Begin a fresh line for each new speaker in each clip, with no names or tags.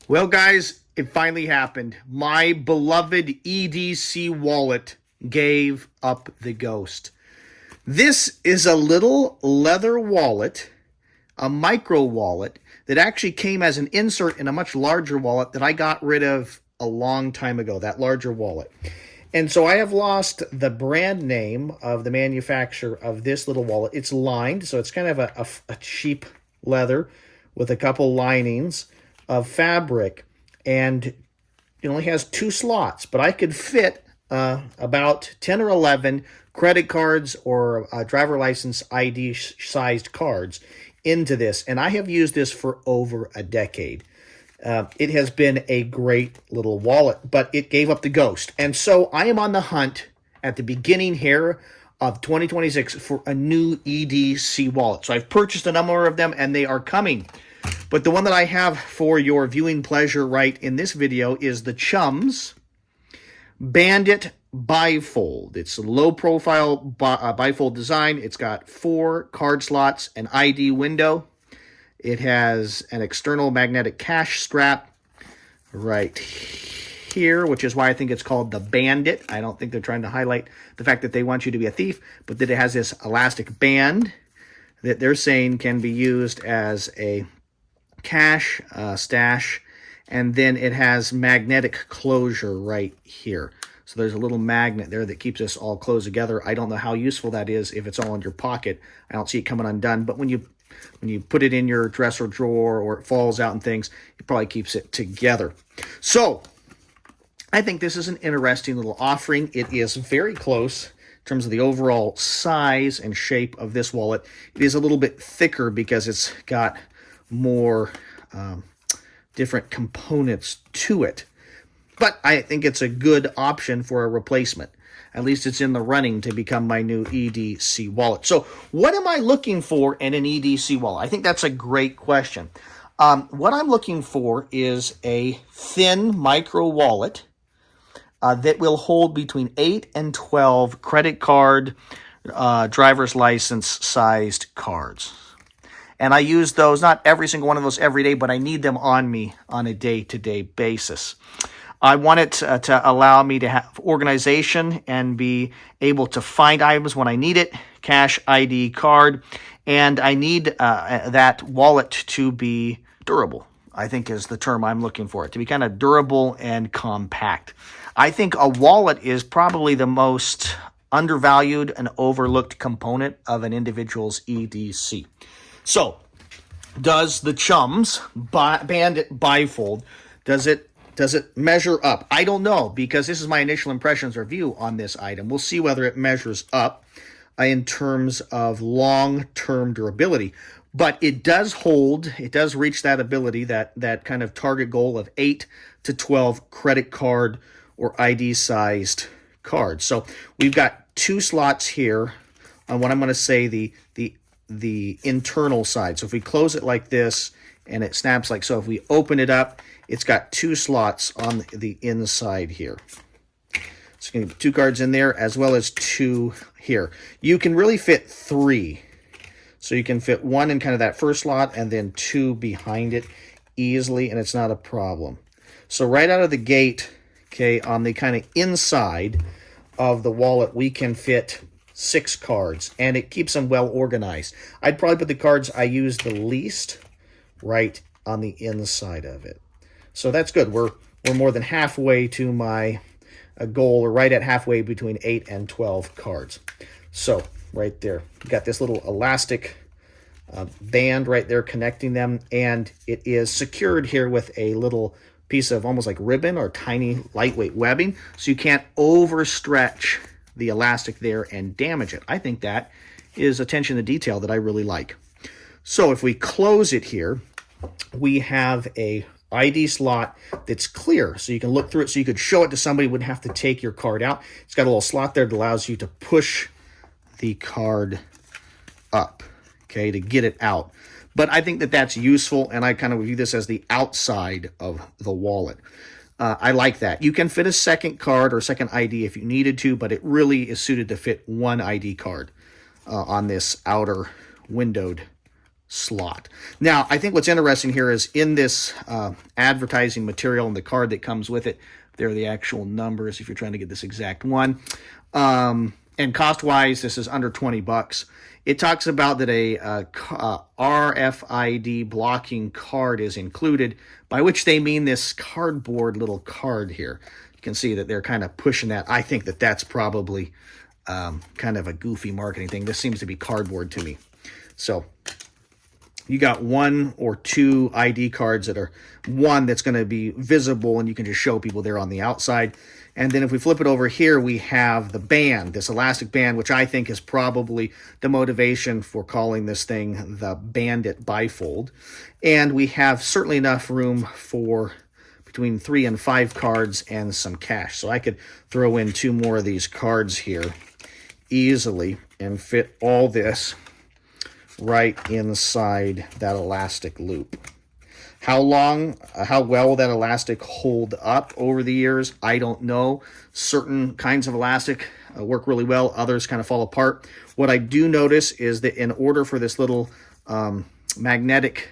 Well, guys, it finally happened. My beloved EDC wallet gave up the ghost. This is a little leather wallet, a micro wallet, that actually came as an insert in a much larger wallet that I got rid of a long time ago, that larger wallet. And so I have lost the brand name of the manufacturer of this little wallet. It's lined, so it's kind of a cheap leather with a couple linings of fabric, and it only has two slots, but I could fit about 10 or 11 credit cards or driver license ID sized cards into this, and I have used this for over a decade. It has been a great little wallet, but it gave up the ghost. And so I am on the hunt at the beginning here of 2026 for a new EDC wallet. So I've purchased a number of them, and they are coming. But the one that I have for your viewing pleasure right in this video is the Chums Bandit Bi-Fold. It's a low-profile bifold design. It's got 4 card slots, an ID window. It has an external magnetic cash strap right here, which is why I think it's called the Bandit. I don't think they're trying to highlight the fact that they want you to be a thief, but that it has this elastic band that they're saying can be used as a cash stash, and then it has magnetic closure right here. So there's a little magnet there that keeps this all closed together. I don't know how useful that is if it's all in your pocket. I don't see it coming undone, but when you put it in your dresser drawer or it falls out and things, it probably keeps it together. So I think this is an interesting little offering. It is very close in terms of the overall size and shape of this wallet. It is a little bit thicker because it's got more different components to it. But I think it's a good option for a replacement. At least it's in the running to become my new EDC wallet. So what am I looking for in an EDC wallet? I think that's a great question. What I'm looking for is a thin micro wallet that will hold between 8 and 12 credit card, driver's license sized cards. And I use those, not every single one of those every day, but I need them on me on a day-to-day basis. I want it to allow me to have organization and be able to find items when I need it, cash ID card, and I need that wallet to be durable, I think is the term I'm looking for, to be kind of durable and compact. I think a wallet is probably the most undervalued and overlooked component of an individual's EDC. So, does the Chums Bandit Bi-Fold, does it measure up? I don't know, because this is my initial impressions review on this item. We'll see whether it measures up in terms of long-term durability. But it does reach that ability, that kind of target goal of 8 to 12 credit card or ID-sized cards. So we've got 2 slots here on what I'm going to say the internal side. So if we close it like this and it snaps like so, if we open it up, it's got 2 slots on the inside here. So you can put 2 cards in there as well as 2 here. You can really fit 3. So you can fit 1 in kind of that first slot and then 2 behind it easily, and it's not a problem. So right out of the gate, okay, on the kind of inside of the wallet, we can fit 6 cards, and it keeps them well organized. I'd probably put the cards I use the least right on the inside of it. So that's good. We're more than halfway to my goal, or right at halfway between 8 and 12 cards. So right there, you got this little elastic band right there connecting them, and it is secured here with a little piece of almost like ribbon or tiny lightweight webbing, so you can't overstretch the elastic there and damage it. I think that is attention to detail that I really like. So if we close it here, we have a ID slot that's clear, so you can look through it, so you could show it to somebody, wouldn't have to take your card out. It's got a little slot there that allows you to push the card up, okay, to get it out. But I think that that's useful, and I kind of view this as the outside of the wallet. I like that. You can fit a second card or second ID if you needed to, but it really is suited to fit 1 ID card on this outer windowed slot. Now, I think what's interesting here is in this advertising material and the card that comes with it, there are the actual numbers if you're trying to get this exact one. And cost-wise, this is under 20 bucks. It talks about that a RFID blocking card is included, by which they mean this cardboard little card here. You can see that they're kind of pushing that. I think that that's probably kind of a goofy marketing thing. This seems to be cardboard to me. So you got 1 or 2 ID cards that are one that's going to be visible and you can just show people there on the outside. And then if we flip it over here, we have the band, this elastic band, which I think is probably the motivation for calling this thing the Bandit Bi-Fold. And we have certainly enough room for between 3 and 5 cards and some cash. So I could throw in 2 more of these cards here easily and fit all this right inside that elastic loop. How well will that elastic hold up over the years? I don't know. Certain kinds of elastic work really well. Others kind of fall apart. What I do notice is that in order for this little magnetic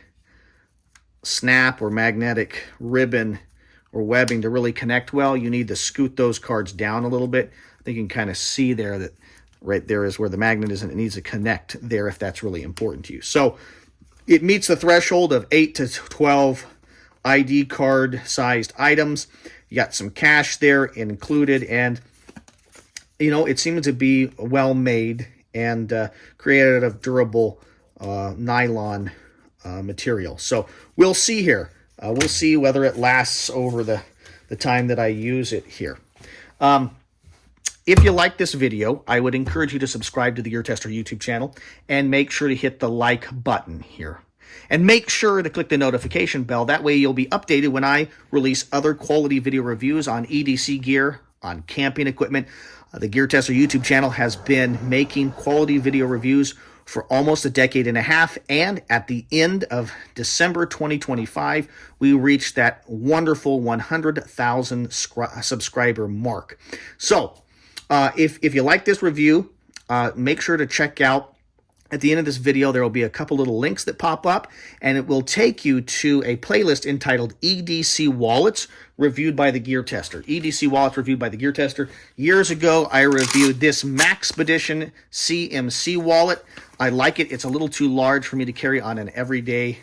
snap or magnetic ribbon or webbing to really connect well, you need to scoot those cards down a little bit. I think you can kind of see there that right there is where the magnet is, and it needs to connect there if that's really important to you. So it meets the threshold of 8 to 12 ID card sized items. You got some cash there included, and it seems to be well made and created out of durable nylon material. So we'll see here. We'll see whether it lasts over the time that I use it here. If you like this video, I would encourage you to subscribe to the Gear Tester YouTube channel and make sure to hit the like button here. And make sure to click the notification bell. That way you'll be updated when I release other quality video reviews on EDC gear, on camping equipment. The Gear Tester YouTube channel has been making quality video reviews for almost a decade and a half, and at the end of December 2025, we reached that wonderful 100,000 subscriber mark. So, if you like this review, make sure to check out, at the end of this video, there will be a couple little links that pop up, and it will take you to a playlist entitled EDC Wallets Reviewed by the Gear Tester. EDC Wallets Reviewed by the Gear Tester. Years ago, I reviewed this Maxpedition CMC wallet. I like it. It's a little too large for me to carry on an everyday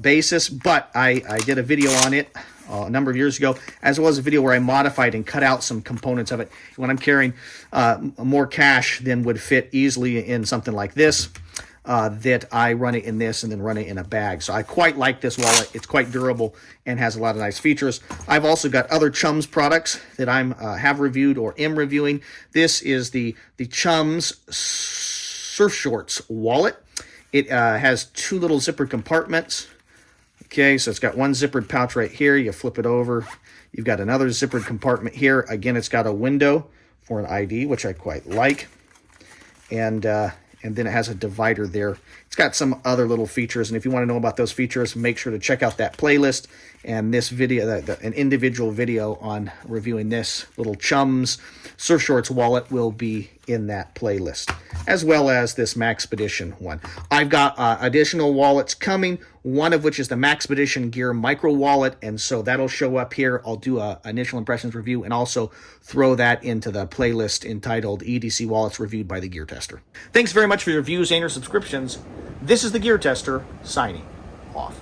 basis, but I did a video on it a number of years ago, as well as a video where I modified and cut out some components of it. When I'm carrying more cash than would fit easily in something like this, that I run it in this and then run it in a bag. So I quite like this wallet. It's quite durable and has a lot of nice features. I've also got other Chums products that I'm have reviewed or am reviewing. This is the Chums Surf Shorts wallet. It has 2 little zippered compartments. Okay, so it's got one zippered pouch right here. You flip it over. You've got another zippered compartment here. Again, it's got a window for an ID, which I quite like. And then it has a divider there. It's got some other little features, and if you want to know about those features, make sure to check out that playlist. And this video, an individual video on reviewing this little Chums Surf Shorts wallet will be in that playlist, as well as this Maxpedition one. I've got additional wallets coming, one of which is the Maxpedition Gear Micro Wallet, and so that'll show up here. I'll do a initial impressions review and also throw that into the playlist entitled EDC Wallets Reviewed by the Gear Tester. Thanks very much for your views and your subscriptions. This is the Gear Tester, signing off.